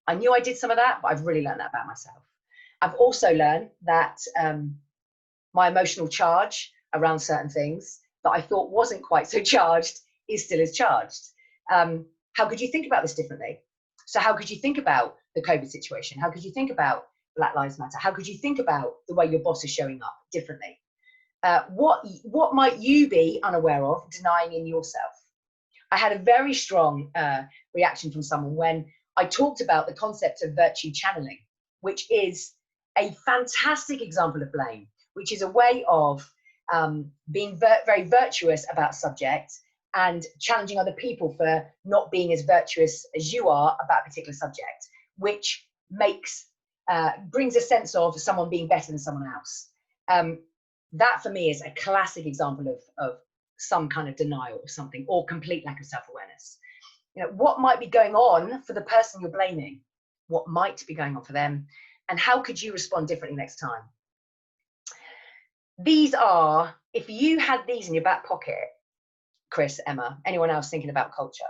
I knew I did some of that, but I've really learned that about myself. I've also learned that my emotional charge around certain things that I thought wasn't quite so charged is still as charged. How could you think about this differently? So how could you think about the COVID situation? How could you think about Black Lives Matter? How could you think about the way your boss is showing up differently? What might you be unaware of denying in yourself? I had a very strong reaction from someone when I talked about the concept of virtue channeling, which is a fantastic example of blame, which is a way of being very virtuous about subject and challenging other people for not being as virtuous as you are about a particular subject, which brings a sense of someone being better than someone else. That for me is a classic example of some kind of denial or something, or complete lack of self-awareness. You know, what might be going on for the person you're blaming? What might be going on for them? And how could you respond differently next time? These are, if you had these in your back pocket, Chris, Emma, anyone else thinking about culture,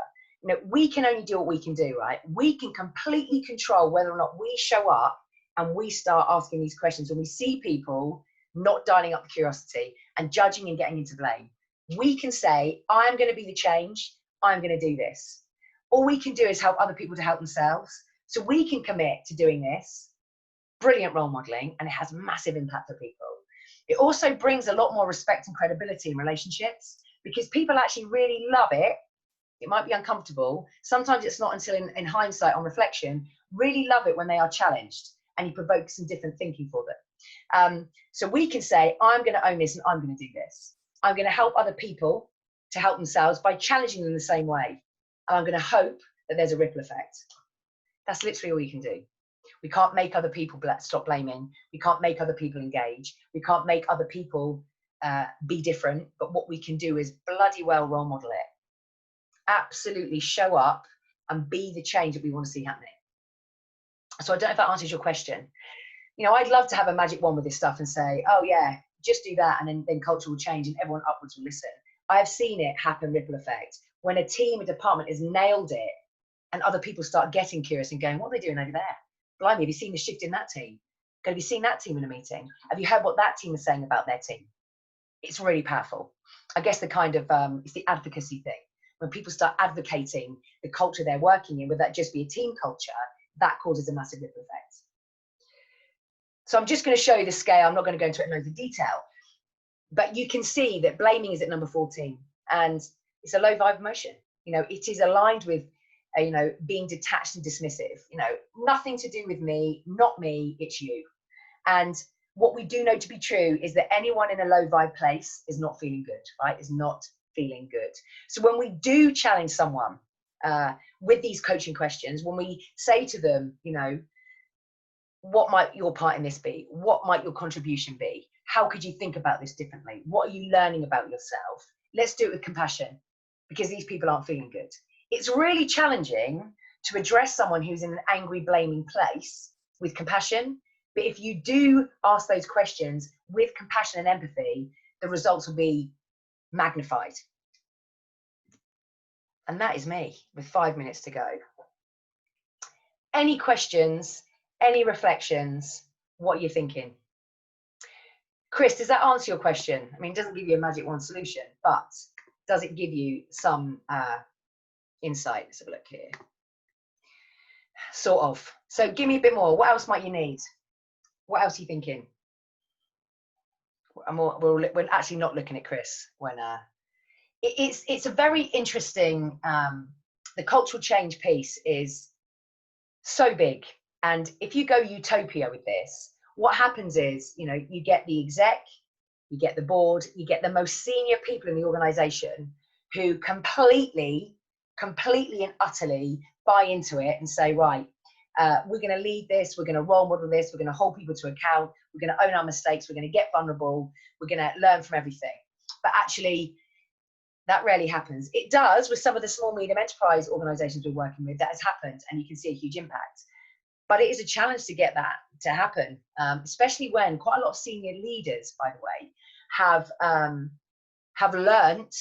you know, we can only do what we can do, right? We can completely control whether or not we show up and we start asking these questions when we see people not dialing up the curiosity and judging and getting into blame. We can say, I'm going to be the change. I'm going to do this. All we can do is help other people to help themselves. So we can commit to doing this. Brilliant role modeling, and it has massive impact for people. It also brings a lot more respect and credibility in relationships because people actually really love it. It might be uncomfortable. Sometimes it's not until in hindsight, on reflection, really love it when they are challenged and you provoke some different thinking for them. So we can say, I'm going to own this and I'm going to do this. I'm going to help other people to help themselves by challenging them the same way. And I'm going to hope that there's a ripple effect. That's literally all you can do. We can't make other people stop blaming. We can't make other people engage. We can't make other people be different. But what we can do is bloody well role model it. Absolutely show up and be the change that we want to see happening. So I don't know if that answers your question. You know, I'd love to have a magic wand with this stuff and say, oh yeah, just do that and then culture will change and everyone upwards will listen. I have seen it happen, ripple effect. When a team, a department has nailed it and other people start getting curious and going, what are they doing over there? Blimey, have you seen the shift in that team? Have you seen that team in a meeting? Have you heard what that team is saying about their team? It's really powerful. I guess the kind of, it's the advocacy thing. When people start advocating the culture they're working in, would that just be a team culture? That causes a massive ripple effect. So I'm just going to show you the scale. I'm not going to go into it in loads of detail, but you can see that blaming is at number 14 and it's a low vibe emotion. You know, it is aligned with, you know, being detached and dismissive, you know, nothing to do with me, not me, it's you. And what we do know to be true is that anyone in a low vibe place is not feeling good, right? Is not feeling good. So when we do challenge someone with these coaching questions, when we say to them, you know, what might your part in this be? What might your contribution be? How could you think about this differently? What are you learning about yourself? Let's do it with compassion because these people aren't feeling good. It's really challenging to address someone who's in an angry, blaming place with compassion. But if you do ask those questions with compassion and empathy, the results will be magnified. And that is me with 5 minutes to go. Any questions? Any reflections? What are you thinking? Chris, does that answer your question? I mean, it doesn't give you a magic wand solution, but does it give you some insight? Let's have a look here. Sort of. So give me a bit more. What else might you need? What else are you thinking? We're actually not looking at Chris when it's a very interesting. The cultural change piece is so big, and if you go utopia with this, what happens is, you know, you get the exec, you get the board, you get the most senior people in the organization who completely and utterly buy into it and say, right, we're going to lead this, we're going to role model this, we're going to hold people to account, we're going to own our mistakes, we're going to get vulnerable, we're going to learn from everything. But actually, that rarely happens. It does with some of the small, medium enterprise organizations we're working with. That has happened, and you can see a huge impact. But it is a challenge to get that to happen, especially when quite a lot of senior leaders, by the way, have learnt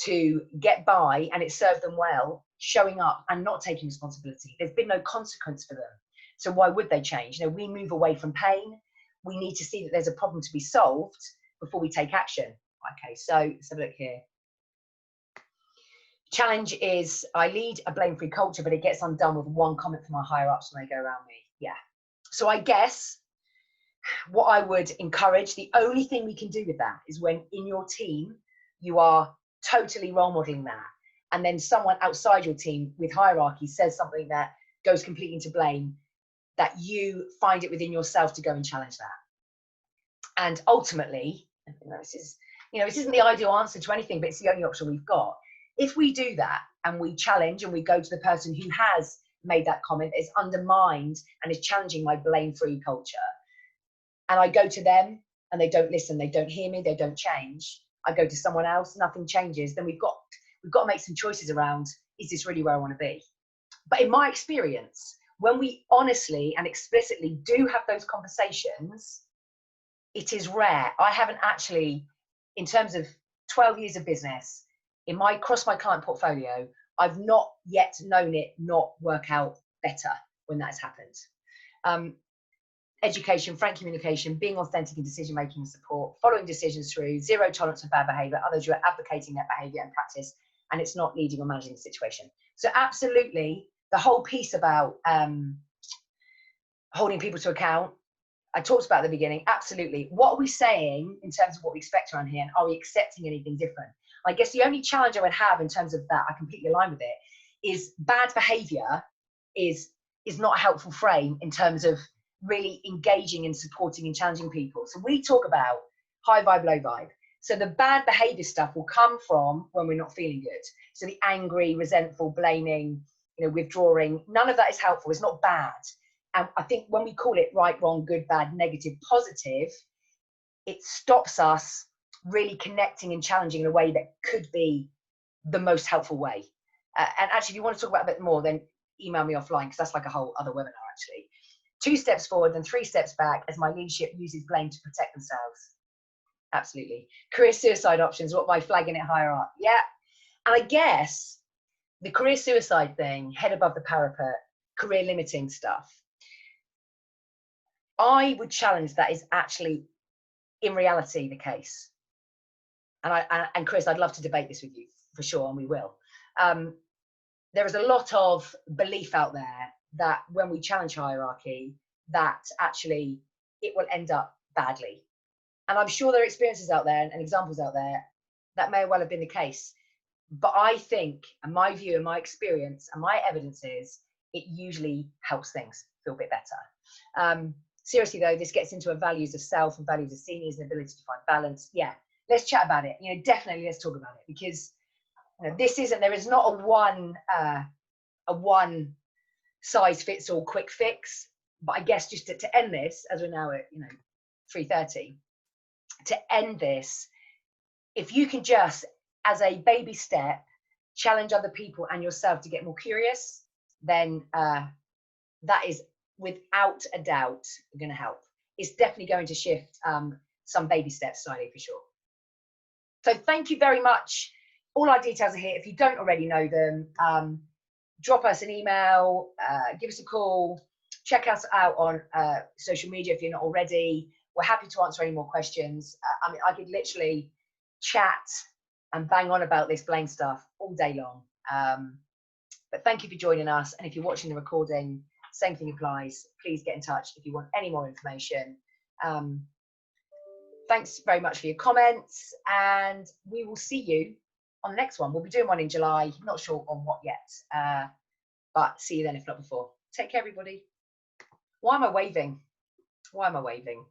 to get by, and it served them well, showing up and not taking responsibility. There's been no consequence for them. So why would they change? You know, we move away from pain. We need to see that there's a problem to be solved before we take action. Okay, so let's have a look here. Challenge is I lead a blame-free culture, but it gets undone with one comment from my higher ups when they go around me. Yeah. So I guess what I would encourage, the only thing we can do with that is when in your team, you are totally role modeling that. And then someone outside your team with hierarchy says something that goes completely into blame, that you find it within yourself to go and challenge that. And ultimately, this isn't the ideal answer to anything, but it's the only option we've got. If we do that and we challenge and we go to the person who has made that comment, is undermined and is challenging my blame-free culture, and I go to them and they don't listen, they don't hear me, they don't change, I go to someone else, nothing changes, then we've got to make some choices around, is this really where I want to be? But in my experience, when we honestly and explicitly do have those conversations, it is rare. I haven't actually, in terms of 12 years of business, across my client portfolio, I've not yet known it not work out better when that has happened. Education, frank communication, being authentic in decision-making and support, following decisions through, zero tolerance for bad behavior, others who are advocating that behavior and practice, and it's not leading or managing the situation. So absolutely, the whole piece about holding people to account, I talked about at the beginning, absolutely. What are we saying in terms of what we expect around here, and are we accepting anything different? I guess the only challenge I would have in terms of that, I completely align with it, is bad behavior is not a helpful frame in terms of really engaging and supporting and challenging people. So we talk about high vibe, low vibe. So the bad behavior stuff will come from when we're not feeling good. So the angry, resentful, blaming, withdrawing, none of that is helpful. It's not bad. And I think when we call it right, wrong, good, bad, negative, positive, it stops us really connecting and challenging in a way that could be the most helpful way. And actually, if you want to talk about it a bit more, then email me offline, because that's like a whole other webinar, actually. 2 steps forward and 3 steps back as my leadership uses blame to protect themselves. Absolutely. Career suicide options, what by flagging it higher up. Yeah. And I guess the career suicide thing, head above the parapet, career limiting stuff, I would challenge that is actually in reality the case. And Chris, I'd love to debate this with you for sure, and we will. There is a lot of belief out there that when we challenge hierarchy, that actually it will end up badly. And I'm sure there are experiences out there and examples out there that may well have been the case. But I think, and my view and my experience and my evidence is, it usually helps things feel a bit better. Seriously though, this gets into a values of self and values of seniors and ability to find balance. Yeah, let's chat about it. Definitely let's talk about it, because there is not a one size fits all quick fix. But I guess just to end this, as we're now at 3:30, to end this, if you can just, as a baby step, challenge other people and yourself to get more curious, then that is without a doubt going to help. It's definitely going to shift some baby steps slightly, for sure. So thank you very much all our details are here. If you don't already know them, drop us an email, give us a call, check us out on social media if you're not already. We're happy to answer any more questions. I mean, I could literally chat and bang on about this blame stuff all day long. But thank you for joining us. And if you're watching the recording, same thing applies. Please get in touch if you want any more information. Thanks very much for your comments, and we will see you on the next one. We'll be doing one in July. Not sure on what yet, but see you then if not before. Take care, everybody. Why am I waving? Why am I waving?